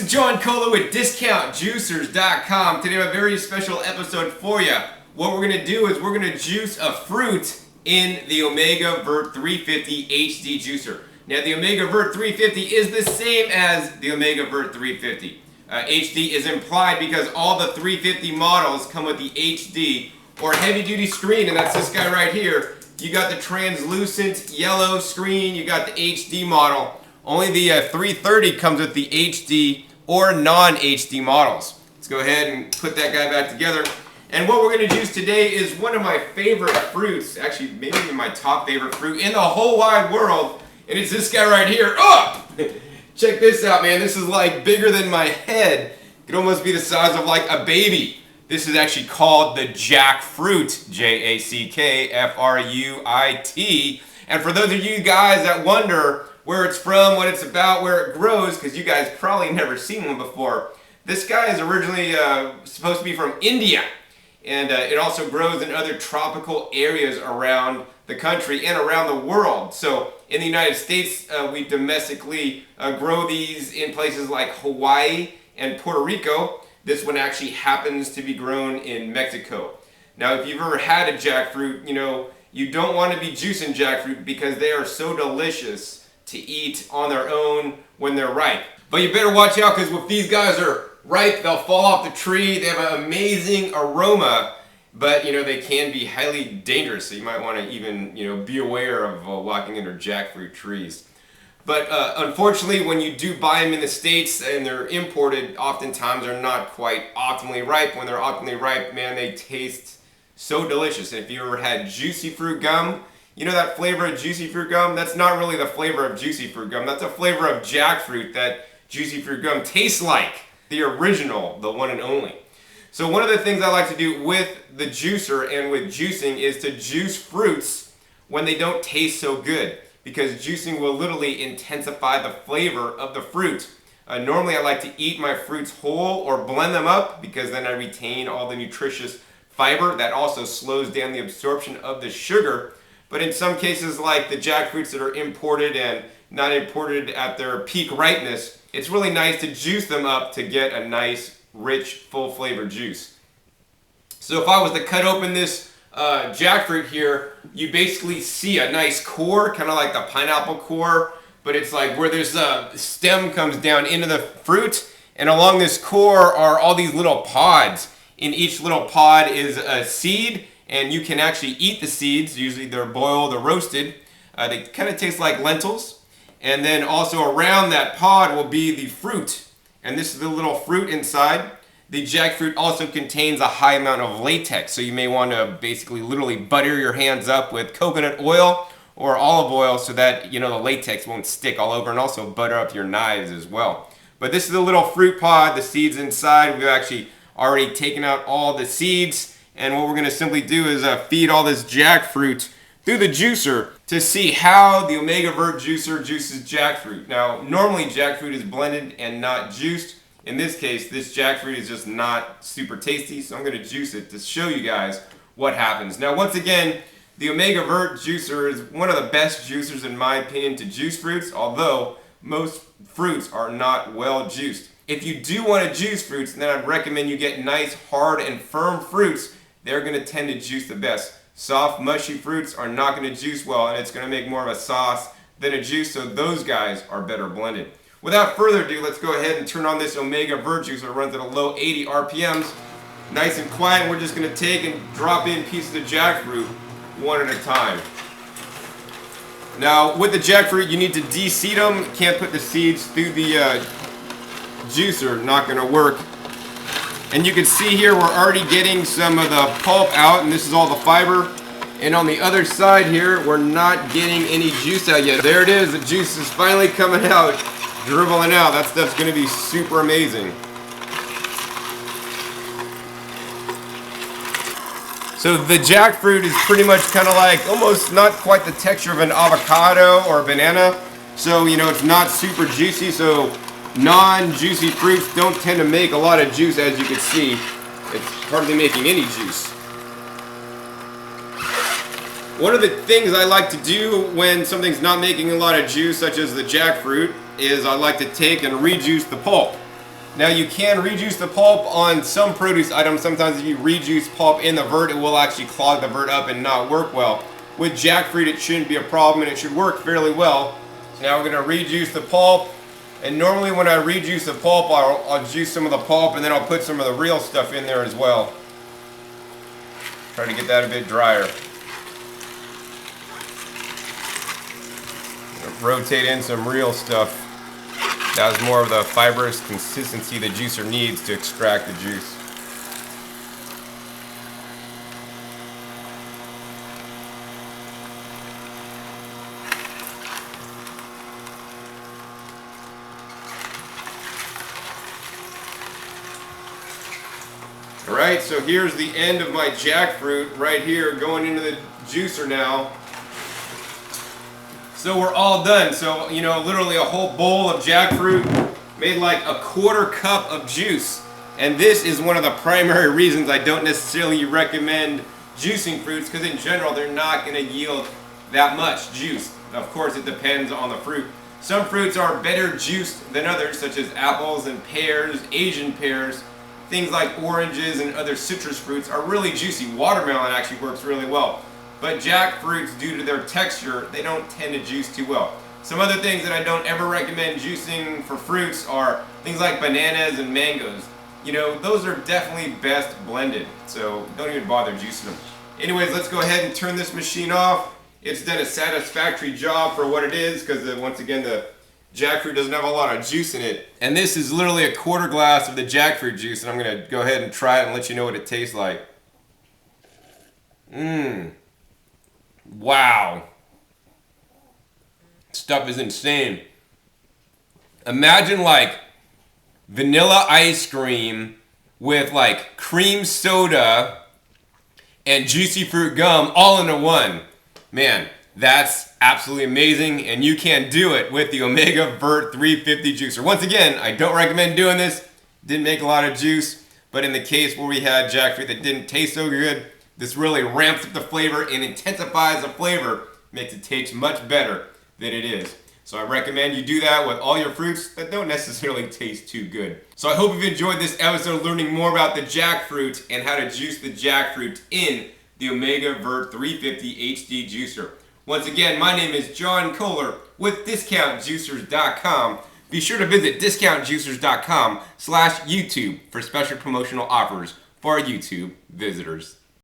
John Cola with DiscountJuicers.com. Today I have a very special episode for you. What we're going to do is we're going to juice a fruit in the Omega VRT350 HD juicer. Now the Omega VRT350 is the same as the Omega VRT350. HD is implied because all the 350 models come with the HD or heavy duty screen, and that's this guy right here. You got the translucent yellow screen, you got the HD model. Only the 330 comes with the HD or non-HD models. Let's go ahead and put that guy back together. And what we're going to juice today is one of my favorite fruits, actually maybe even my top favorite fruit in the whole wide world, and it's this guy right here. Oh! Check this out, man. This is like bigger than my head. It could almost be the size of like a baby. This is actually called the Jackfruit, Jackfruit. And for those of you guys that wonder where it's from, what it's about, where it grows, because you guys probably never seen one before, this guy is originally supposed to be from India. And it also grows in other tropical areas around the country and around the world. So in the United States, we domestically grow these in places like Hawaii and Puerto Rico. This one actually happens to be grown in Mexico. Now, if you've ever had a jackfruit, you know, you don't want to be juicing jackfruit because they are so delicious to eat on their own when they're ripe. But you better watch out, because if these guys are ripe, they'll fall off the tree. They have an amazing aroma, but you know, they can be highly dangerous. So you might want to even, you know, be aware of walking under jackfruit trees. But unfortunately, when you do buy them in the States and they're imported, oftentimes they're not quite optimally ripe. When they're optimally ripe, man, they taste so delicious. If you ever had juicy fruit gum, you know that flavor of juicy fruit gum? That's not really the flavor of juicy fruit gum. That's a flavor of jackfruit that juicy fruit gum tastes like. The original, the one and only. So one of the things I like to do with the juicer and with juicing is to juice fruits when they don't taste so good, because juicing will literally intensify the flavor of the fruit. Normally I like to eat my fruits whole or blend them up, because then I retain all the nutritious fiber. That also slows down the absorption of the sugar. But in some cases, like the jackfruits that are imported and not imported at their peak ripeness, it's really nice to juice them up to get a nice, rich, full flavor juice. So if I was to cut open this jackfruit here, you basically see a nice core, kind of like the pineapple core, but it's like where this stem comes down into the fruit, and along this core are all these little pods. In each little pod is a seed, and you can actually eat the seeds. Usually they're boiled or roasted. They kind of taste like lentils. And then also around that pod will be the fruit. And this is the little fruit inside. The jackfruit also contains a high amount of latex. So you may want to basically literally butter your hands up with coconut oil or olive oil so that, you know, the latex won't stick all over, and also butter up your knives as well. But this is the little fruit pod, the seeds inside. We've actually already taken out all the seeds. And what we're going to simply do is feed all this jackfruit through the juicer to see how the Omega VRT juicer juices jackfruit. Now, normally jackfruit is blended and not juiced. In this case, this jackfruit is just not super tasty, so I'm going to juice it to show you guys what happens. Now, once again, the Omega VRT juicer is one of the best juicers, in my opinion, to juice fruits, although most fruits are not well juiced. If you do want to juice fruits, then I'd recommend you get nice, hard, and firm fruits. They're going to tend to juice the best. Soft, mushy fruits are not going to juice well, and it's going to make more of a sauce than a juice, so those guys are better blended. Without further ado, let's go ahead and turn on this Omega VRT juicer. It runs at a low 80 RPMs. Nice and quiet, and we're just going to take and drop in pieces of jackfruit one at a time. Now, with the jackfruit, you need to de-seed them. You can't put the seeds through the juicer. Not going to work. And you can see here we're already getting some of the pulp out, and this is all the fiber. And on the other side here, we're not getting any juice out yet. There it is, the juice is finally coming out, dribbling out. That stuff's gonna be super amazing. So the jackfruit is pretty much kind of like almost not quite the texture of an avocado or a banana. So, you know, it's not super juicy, so non-juicy fruits don't tend to make a lot of juice, as you can see. It's hardly making any juice. One of the things I like to do when something's not making a lot of juice, such as the jackfruit, is I like to take and rejuice the pulp. Now you can rejuice the pulp on some produce items. Sometimes if you rejuice pulp in the vert, it will actually clog the vert up and not work well. With jackfruit, it shouldn't be a problem and it should work fairly well. So now we're going to rejuice the pulp. And normally when I rejuice the pulp, I'll juice some of the pulp and then I'll put some of the real stuff in there as well. Try to get that a bit drier. Rotate in some real stuff. That was more of the fibrous consistency the juicer needs to extract the juice. Alright, so here's the end of my jackfruit right here going into the juicer now. So we're all done. So, you know, literally a whole bowl of jackfruit made like a quarter cup of juice. And this is one of the primary reasons I don't necessarily recommend juicing fruits, because in general they're not going to yield that much juice. Of course, it depends on the fruit. Some fruits are better juiced than others, such as apples and pears, Asian pears. Things like oranges and other citrus fruits are really juicy. Watermelon actually works really well. But jackfruits, due to their texture, they don't tend to juice too well. Some other things that I don't ever recommend juicing for fruits are things like bananas and mangoes. You know, those are definitely best blended, so don't even bother juicing them. Anyways, let's go ahead and turn this machine off. It's done a satisfactory job for what it is, because once again, the jackfruit doesn't have a lot of juice in it. And this is literally a quarter glass of the jackfruit juice, and I'm going to go ahead and try it and let you know what it tastes like. Wow. Stuff is insane. Imagine like vanilla ice cream with like cream soda and juicy fruit gum all into one. Man, that's absolutely amazing, and you can do it with the Omega VRT350 juicer. Once again, I don't recommend doing this. Didn't make a lot of juice, but in the case where we had jackfruit that didn't taste so good, this really ramps up the flavor and intensifies the flavor, makes it taste much better than it is. So I recommend you do that with all your fruits that don't necessarily taste too good. So I hope you've enjoyed this episode learning more about the jackfruit and how to juice the jackfruit in the Omega VRT350 HD juicer. Once again, my name is John Kohler with DiscountJuicers.com. Be sure to visit DiscountJuicers.com/YouTube for special promotional offers for our YouTube visitors.